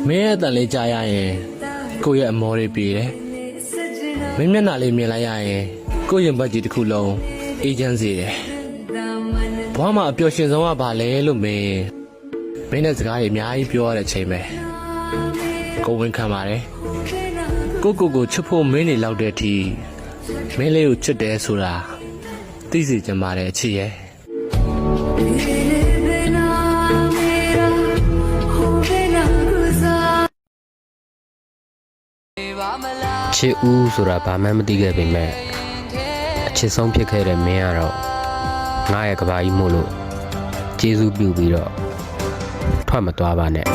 မင်းရဲ့အတန်လေးကြားရရင်ကိုယ့်ရဲ့အမောတွေပြေတယ်မင်းမျက်နှာလေးမြင်လိုက်ရရင်ကိုယ့်ရင်ဘတ်ကြီးတစ်ခုလုံးအေးချမ်းစေတယ်ဘဝမှာအပျော်ရှင်ဆုံးကဘာလဲလို့မင်းနဲ့စကားတွေအများကြီးပြောရတဲ့အချိန်ပဲကိုဝင်ခံပါတယ်ကိုချစ်ဖို့မင်းနေလောက်တဲ့အထိမင်းလေးကိုချစ်တယ်ဆိုတာသိစေချင်ပါတယ်အချစ်ရဲ့ချစ်ဦးဆိုတာဘာမှမသိခဲ့ပေမဲ့အချစ်ဆုံးဖြစ်ခဲ့တဲ့မင်းကတော့ငါရဲ့ကဘာကြီးမို့လို့ကျေးဇူးပြုပြီးတော့ထွက်မသွားပါနဲ့